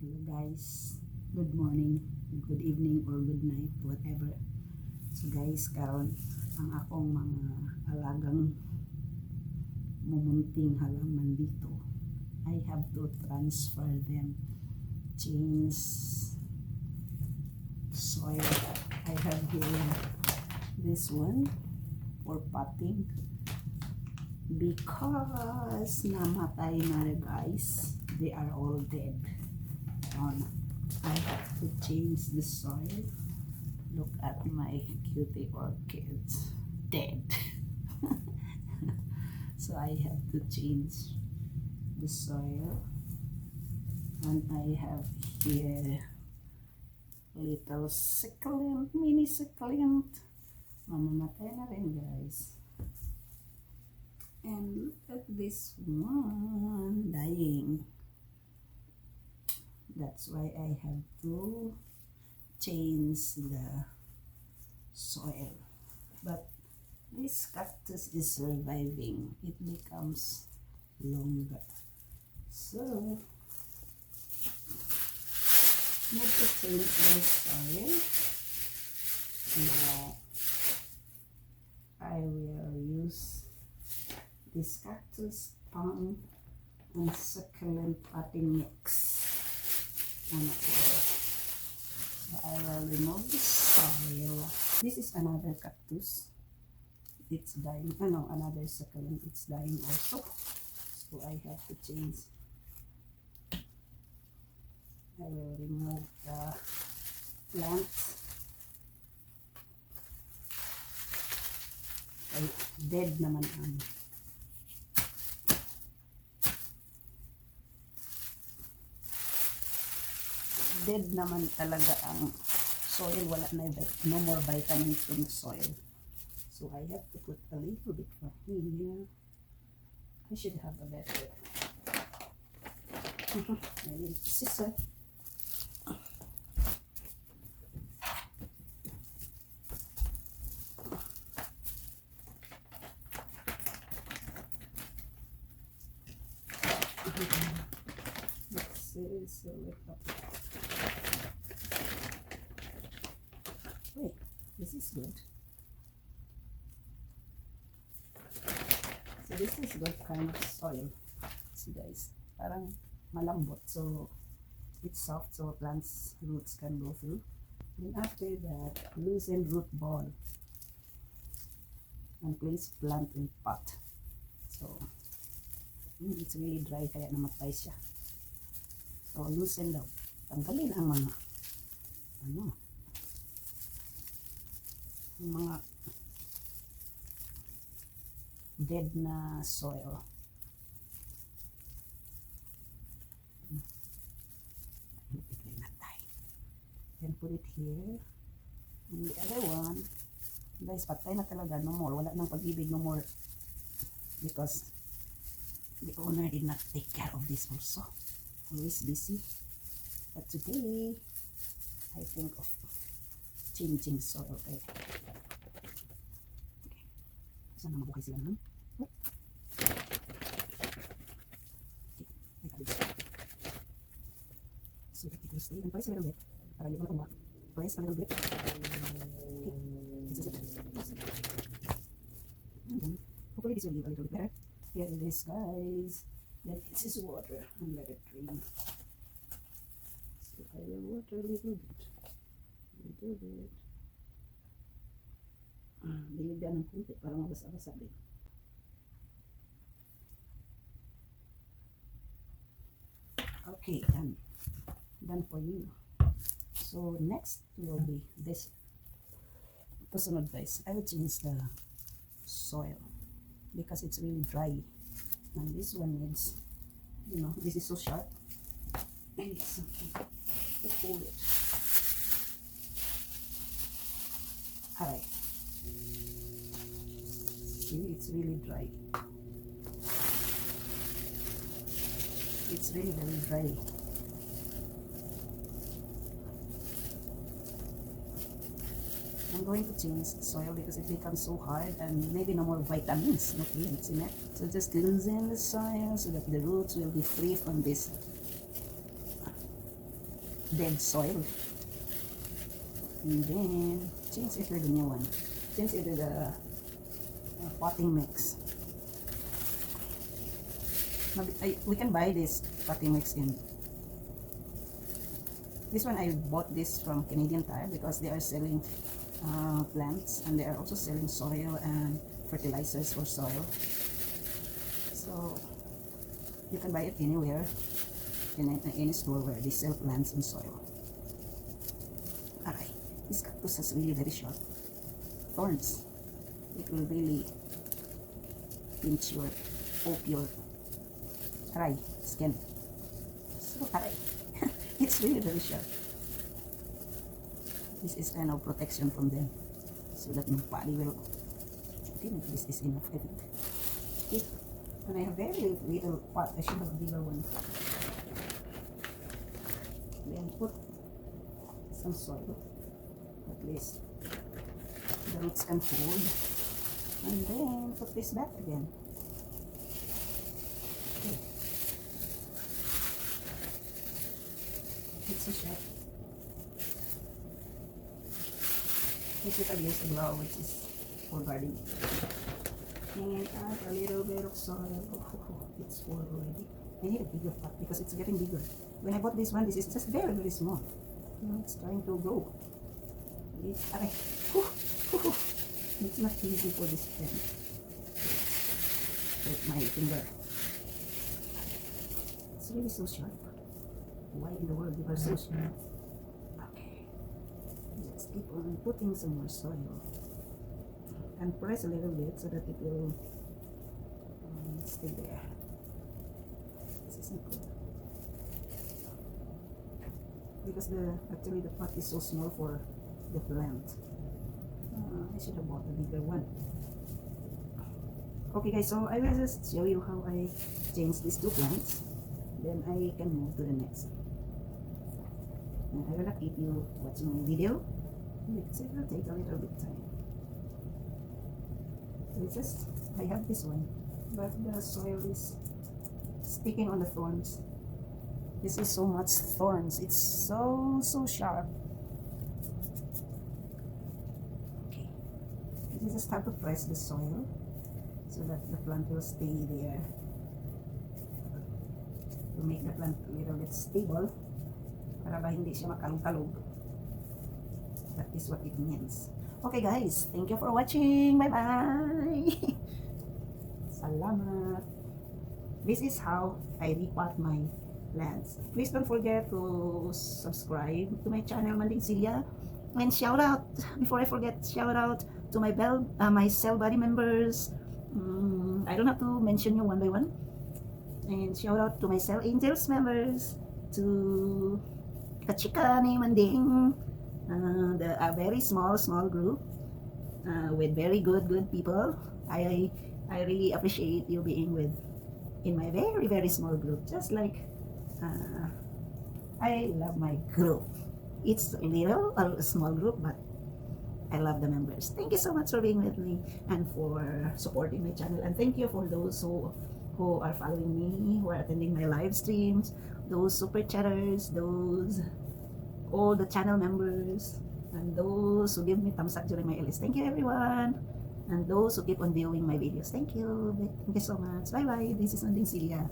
Hello guys, good morning, good evening, or good night, whatever. So guys, karon ang akong mga alagang mumunting halaman dito, I have to transfer them, change soil. I have here this one for potting because namatay na guys, they are all dead. I have to change the soil. Look at my cutie orchids, dead. So I have to change the soil, and I have here little succulent, mini succulent. Mamamatay na rin guys. And look at this one dying. That's why I have to change the soil. But this cactus is surviving. It becomes longer. So, need to change the soil. Now, I will use this cactus, palm, and succulent potting mix. So I will remove the soil. This is another cactus. It's dying. Oh no, another succulent. It's dying also. So I have to change. I will remove the plants. Ay, dead naman ang. Dead naman talaga ang soil. Wala na, no more vitamins in the soil. So I have to put a little bit from here. I should have a better. I need scissor. Let's see, so wait, this is good. So this is good kind of soil. See guys, parang malambot, so it's soft, so plants roots can go through. Then after that, loosen root ball and place plant in pot. So it's really dry kaya namatay siya. So loosen daw. Tanggalin ang mga mga dead na soil. Then put it here. And the other one, guys, patay na talaga. No more. Wala nang pag-ibig. No more. Because the owner did not take care of this also. Always busy. But today, I think of changing soil. Okay. Sana mabuhay sila naman. So that it will stay and press a little bit. Para hindi ko nakuha. Press a little bit. Okay. This is it. And then, hopefully this will leave a little bit better. Here it is guys. Then this is water and let it drain. So I will water a little bit. Little bit. Diligyan ng kunti para mabasa-basa din. Okay, done. Done for you. So next will be this. Ito sunod guys. I will change the soil because it's really dry. And this one needs, this is so sharp. I need something to hold it. Alright. See, it's really dry. It's really very dry. I'm going to change the soil because it becomes so hard and maybe no more vitamins, nutrients in it. So just loosen the soil so that the roots will be free from this dead soil. And then change it to the new one. Change it to the potting mix. We can buy this potting mix in. This one I bought this from Canadian Tire because they are selling plants, and they are also selling soil and fertilizers for soil. So you can buy it anywhere in any store where they sell plants and soil. Alright, this cactus has really very sharp thorns. It will really pinch your poke your aray skin. So aray, it's really very sharp. This is kind of protection from them, so that my body will. I think this is enough. I think. Okay. And I have very little pot. I should have a bigger one. Then put some soil, at least the roots can hold. And then put this back again. Okay. It's so sharp. This is a use a glove, which is for gardening. And add a little bit of soil. Oh, it's full already. I need a bigger pot because it's getting bigger. When I bought this one, this is just very, very small. It's trying to grow. It's not easy for this pen. With my finger. It's really so sharp. Why in the world you are so sharp? Okay. Let's keep on putting some more soil. And press a little bit so that it will stay there. This isn't good. Because actually the pot is so small for the plant. I should have bought a bigger one. Okay guys, so I will just show you how I change these two plants. Then I can move to the next. And I will not keep you watching my video because it will take a little bit time. So it's just, I have this one, but the soil is sticking on the thorns. This is so much thorns. It's so sharp. Okay. You just have to press the soil so that the plant will stay there. To make the plant a little bit stable, para ba hindi siya makalog-kalog. That is what it means. Okay guys, thank you for watching. Bye bye. Salamat. This is how I repot my plants. Please don't forget to subscribe to my channel Manding Celia, and shout out before I forget, shout out to my cell body members. I don't have to mention you one by one. And shout out to my Cell Angels members, to Kachika ni Manding, a very small group with very good people. I really appreciate you being in my very small group. Just like I love my group. It's a small group, but I love the members. Thank you so much for being with me and for supporting my channel. And thank you for those who are following me, who are attending my live streams, those super chatters, all the channel members, and those who give me thumbs up during my LS. Thank you everyone. And those who keep on viewing my videos. Thank you so much. Bye bye. This is Manding Celia.